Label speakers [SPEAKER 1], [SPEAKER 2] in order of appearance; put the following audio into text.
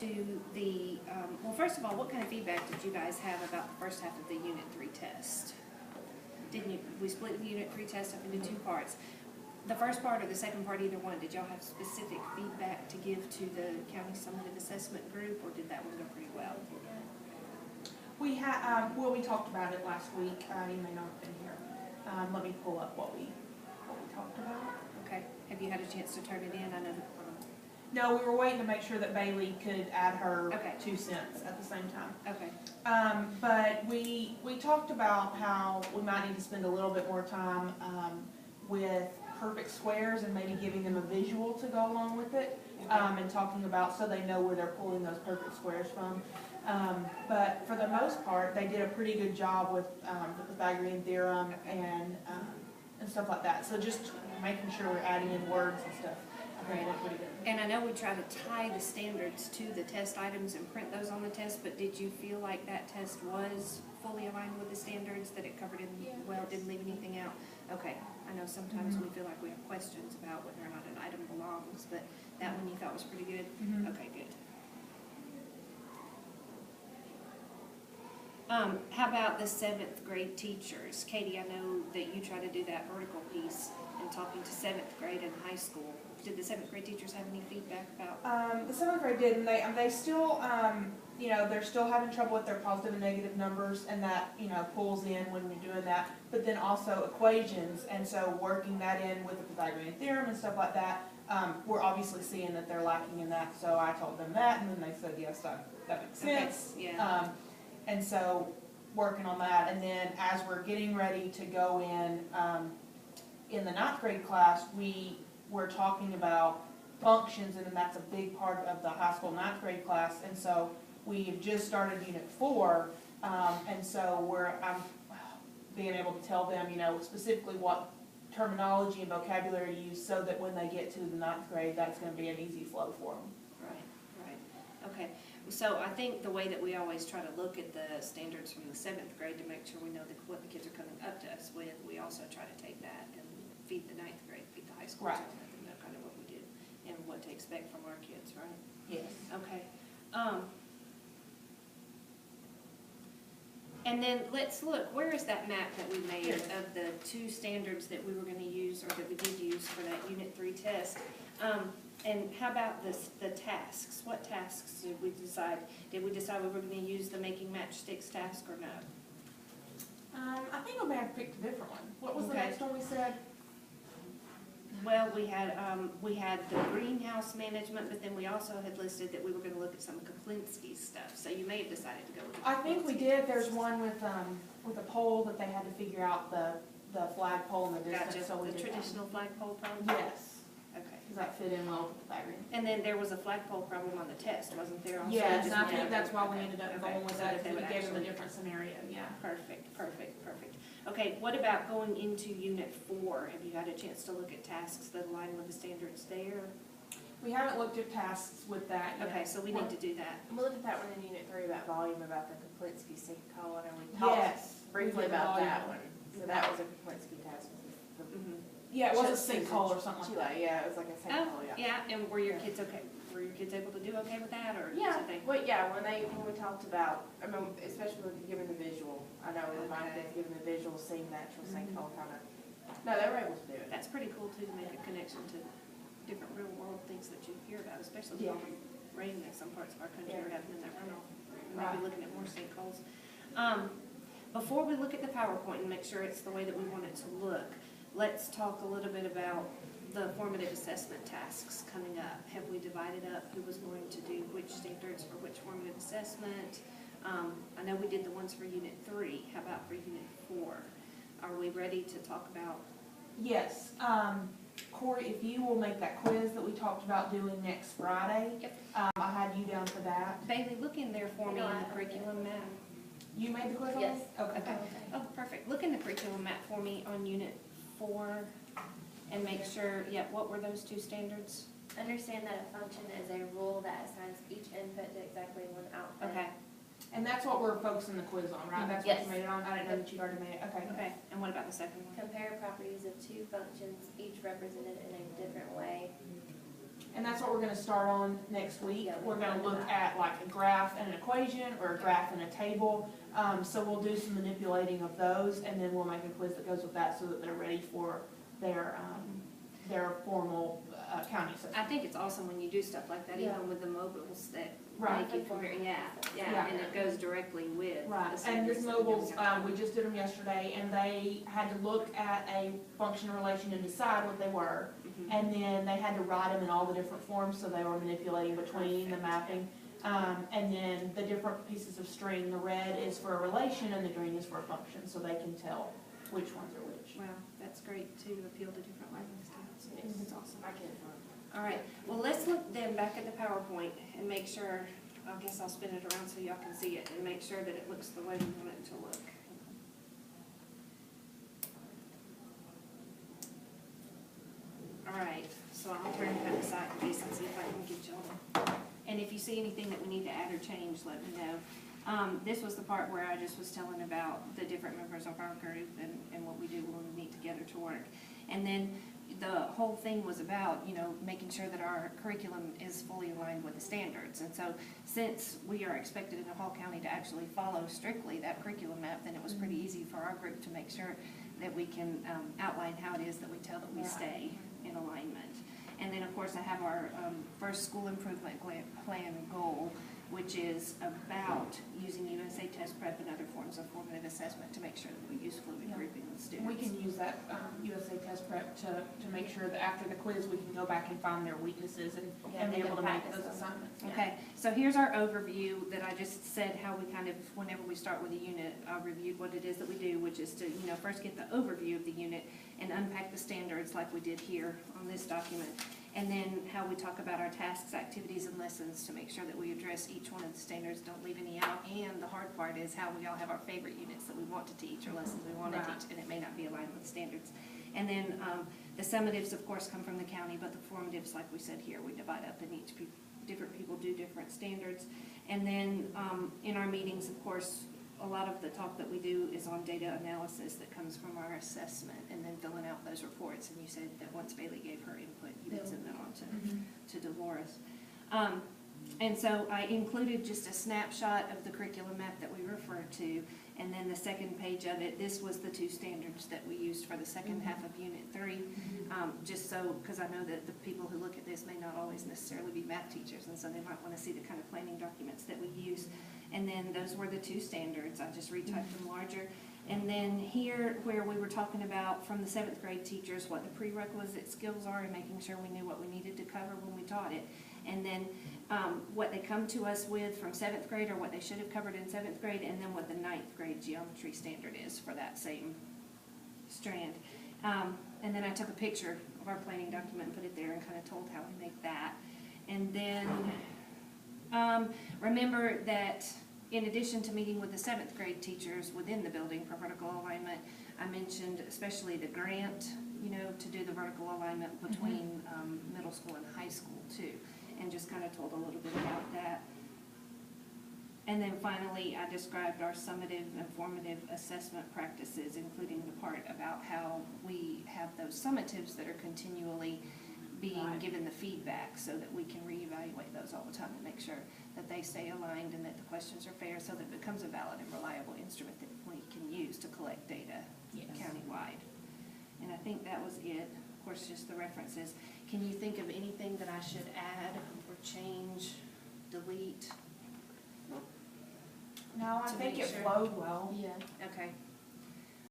[SPEAKER 1] to the, well, first of all, what kind of feedback did you guys have about the first half of the Unit 3 test? Didn't you, we split the Unit 3 test up into two parts. The first part or the second part, either one, did y'all have specific feedback to give to the county summative assessment group, or did that one go pretty well?
[SPEAKER 2] We had, well, we talked about it last week. You may not have been here. Let me pull up what we talked about.
[SPEAKER 1] Okay, have you had a chance to turn it in? I know.
[SPEAKER 2] No, we were waiting to make sure that Bailey could add her
[SPEAKER 1] Okay.
[SPEAKER 2] 2 cents at the same time.
[SPEAKER 1] Okay.
[SPEAKER 2] But we talked about how we might need to spend a little bit more time with perfect squares and maybe giving them a visual to go along with it, and talking about so they know where they're pulling those perfect squares from. But for the most part, they did a pretty good job with the Pythagorean theorem and stuff like that. So just making sure we're adding in words and stuff. I think we're pretty good.
[SPEAKER 1] And I know we try to tie the standards to the test items and print those on the test, but did you feel like that test was fully aligned with the standards, that it covered it well, didn't leave anything out? Okay, I know sometimes we feel like we have questions about whether or not an item belongs, but that one you thought was pretty good? Okay, good. How about the 7th grade teachers? Katie, I know that you try to do that vertical piece and talking to 7th grade and high school. Did the 7th grade teachers have any feedback about?
[SPEAKER 2] The 7th grade did, and they still, you know, they're still having trouble with their positive and negative numbers, and that, you know, pulls in when you're doing that. But then also equations, and so working that in with the Pythagorean theorem and stuff like that, we're obviously seeing that they're lacking in that. So I told them that, and then they said, yes, that makes sense.
[SPEAKER 1] Okay. Yeah.
[SPEAKER 2] And so working on that, and then as we're getting ready to go in the 9th grade class, we're talking about functions, and that's a big part of the high school 9th grade class. And so we have just started Unit 4, and so I'm being able to tell them, you know, specifically what terminology and vocabulary to use, so that when they get to the 9th grade, that's going to be an easy flow for them.
[SPEAKER 1] Right. Okay. So I think the way that we always try to look at the standards from the 7th grade to make sure we know what the kids are coming up to us with, we also try to take that and feed the 9th grade, feed the high school,
[SPEAKER 2] right.
[SPEAKER 1] So let them know kind of what we did and what to expect from our kids, right?
[SPEAKER 2] Yes.
[SPEAKER 1] Okay. And then let's look, where is that map that we made of the 2 standards that we were going to use, or that we did use for that Unit 3 test? And how about the tasks? What tasks did we decide? Did we decide we were going to use the making matchsticks task or no?
[SPEAKER 2] I think we may have picked a different one. What was the next one we said?
[SPEAKER 1] Well, we had the greenhouse management, but then we also had listed that we were going to look at some Kaplinsky stuff. So you may have decided to go with.
[SPEAKER 2] I think we did. There's one with a pole that they had to figure out the flagpole and the distance.
[SPEAKER 1] Gotcha.
[SPEAKER 2] So we
[SPEAKER 1] the
[SPEAKER 2] did
[SPEAKER 1] traditional flagpole problem.
[SPEAKER 2] Yes.
[SPEAKER 1] Okay.
[SPEAKER 2] Does that fit in well with the Pythagorean?
[SPEAKER 1] And then there was a flagpole problem on the test, wasn't there? Also?
[SPEAKER 2] Yes, and I think that's why we ended up going with that,
[SPEAKER 1] so
[SPEAKER 2] because we gave them a different scenario. Yeah.
[SPEAKER 1] Perfect. Okay, what about going into Unit 4? Have you had a chance to look at tasks that align with the standards there?
[SPEAKER 2] We haven't looked at tasks with that yet.
[SPEAKER 1] Okay, so we need to do that.
[SPEAKER 3] We looked at that one in Unit 3 about volume, about the Kaplinsky sinkhole, and we talked briefly about that one. So that was a Kaplinsky task.
[SPEAKER 2] Yeah, it was a sinkhole or something like that.
[SPEAKER 3] Yeah, it was like a sinkhole,
[SPEAKER 1] Yeah, and were your kids okay? Were your kids able to do okay with that, or
[SPEAKER 3] yeah,
[SPEAKER 1] something?
[SPEAKER 3] well, yeah, when we talked about, I mean, especially with giving the visual, I know with my kids giving the visual, seeing the actual sinkhole kind of, no, they were able to do it.
[SPEAKER 1] That's pretty cool too, to make a connection to different real world things that you hear about, especially with all the rain that some parts of our country are having in that runoff. Maybe looking at more sinkholes. Before we look at the PowerPoint and make sure it's the way that we want it to look, let's talk a little bit about the formative assessment tasks coming up. Have we divided up who was going to do which standards for which formative assessment? I know we did the ones for Unit 3. How about for Unit 4? Are we ready to talk about?
[SPEAKER 2] Yes. Corey, if you will make that quiz that we talked about doing next Friday.
[SPEAKER 1] Yep.
[SPEAKER 2] I had you down for that.
[SPEAKER 1] Bailey, look in there for me in the curriculum map.
[SPEAKER 2] You made the quiz on
[SPEAKER 3] Yes.
[SPEAKER 2] this? Okay.
[SPEAKER 1] Oh, perfect. Look in the curriculum map for me on Unit 4 and make sure, what were those 2 standards?
[SPEAKER 4] Understand that a function is a rule that assigns each input to exactly one output.
[SPEAKER 1] Okay.
[SPEAKER 2] And that's what we're focusing the quiz on, right? That's what
[SPEAKER 4] Yes.
[SPEAKER 2] you made it on? I didn't know that you'd already made it. Okay.
[SPEAKER 1] Okay. And what about the second one?
[SPEAKER 4] Compare properties of 2 functions, each represented in a different way,
[SPEAKER 2] And that's what we're gonna start on next week.
[SPEAKER 4] Yeah,
[SPEAKER 2] We're gonna
[SPEAKER 4] we'll do
[SPEAKER 2] look
[SPEAKER 4] that.
[SPEAKER 2] at like a graph and an equation, or a graph and a table. So we'll do some manipulating of those, and then we'll make a quiz that goes with that, so that they're ready for their formal county assessment.
[SPEAKER 1] I think it's awesome when you do stuff like that,
[SPEAKER 4] Yeah.
[SPEAKER 1] even with the mobiles that
[SPEAKER 2] Right.
[SPEAKER 1] make you compare, yeah,
[SPEAKER 2] Yeah.
[SPEAKER 1] and it goes directly with.
[SPEAKER 2] Right,
[SPEAKER 1] the
[SPEAKER 2] and
[SPEAKER 1] standards
[SPEAKER 2] this
[SPEAKER 1] that we're
[SPEAKER 2] mobiles,
[SPEAKER 1] giving out.
[SPEAKER 2] we just did them yesterday, and they had to look at a function relation and decide what they were.
[SPEAKER 1] Mhm.
[SPEAKER 2] And then they had to write them in all the different forms, so they were manipulating between the mapping. And then the different pieces of string, the red is for a relation and the green is for a function, so they can tell which ones are which.
[SPEAKER 1] Wow, that's great to appeal to different language styles.
[SPEAKER 3] Yes.
[SPEAKER 1] It's awesome.
[SPEAKER 3] I can't find
[SPEAKER 1] All right, well, let's look then back at the PowerPoint and make sure, I guess I'll spin it around so y'all can see it and make sure that it looks the way we want it to look. All right, so I'll turn it back aside in case and see if I can get y'all. And if you see anything that we need to add or change, let me know. This was the part where I just was telling about the different members of our group and what we do when we meet together to work. And then the whole thing was about, you know, making sure that our curriculum is fully aligned with the standards. And so since we are expected in Hall County to actually follow strictly that curriculum map, then it was pretty easy for our group to make sure that we can outline how it is that we tell that we
[SPEAKER 2] Right.
[SPEAKER 1] stay in alignment. And then, of course, I have our first school improvement plan goal, which is about using USA Test Prep and other forms of formative assessment to make sure that we use fluid
[SPEAKER 2] Yeah.
[SPEAKER 1] grouping with students.
[SPEAKER 2] We can use that USA Test Prep to make sure that after the quiz, we can go back and find their weaknesses and
[SPEAKER 4] Yeah,
[SPEAKER 2] be
[SPEAKER 4] they
[SPEAKER 2] able to
[SPEAKER 4] can
[SPEAKER 2] make
[SPEAKER 4] practice
[SPEAKER 2] those
[SPEAKER 4] them.
[SPEAKER 2] assignments.
[SPEAKER 1] Okay, so here's our overview that I just said how we kind of, whenever we start with a unit, I reviewed what it is that we do, which is to, you know, first get the overview of the unit and unpack the standards like we did here on this document. And then how we talk about our tasks, activities, and lessons to make sure that we address each one of the standards, don't leave any out. And the hard part is how we all have our favorite units that we want to teach or lessons we want to
[SPEAKER 2] Right.
[SPEAKER 1] teach, and it may not be aligned with the standards. And then the summatives, of course, come from the county, but the formatives, like we said here, we divide up, and different people do different standards. And then in our meetings, of course, a lot of the talk that we do is on data analysis that comes from our assessment, and then filling out those reports. And you said that once Bailey gave her input, you would send that on to Dolores. And so I included just a snapshot of the curriculum map that we referred to, and then the second page of it, this was the two standards that we used for the second half of Unit 3. Just so, because I know that the people who look at this may not always necessarily be math teachers, and so they might want to see the kind of planning documents that we use. And then those were the two standards. I just retyped them larger. And then here, where we were talking about from the 7th grade teachers, what the prerequisite skills are and making sure we knew what we needed to cover when we taught it. And then what they come to us with from 7th grade, or what they should have covered in 7th grade, and then what the 9th grade geometry standard is for that same strand. And then I took a picture of our planning document and put it there and kind of told how we make that. And then remember that in addition to meeting with the 7th grade teachers within the building for vertical alignment, I mentioned especially the grant, you know, to do the vertical alignment between middle school and high school too, and just kind of told a little bit about that. And then finally, I described our summative and formative assessment practices, including the part about how we have those summatives that are continually being
[SPEAKER 2] Right.
[SPEAKER 1] given the feedback so that we can reevaluate those all the time and make sure that they stay aligned and that the questions are fair, so that it becomes a valid and reliable instrument that we can use to collect data
[SPEAKER 2] Yes.
[SPEAKER 1] countywide. And I think that was it. Of course, just the references. Can you think of anything that I should add or change, delete?
[SPEAKER 2] No, I
[SPEAKER 1] To
[SPEAKER 2] think
[SPEAKER 1] make
[SPEAKER 2] it
[SPEAKER 1] sure.
[SPEAKER 2] flowed well.
[SPEAKER 4] Yeah.
[SPEAKER 1] Okay,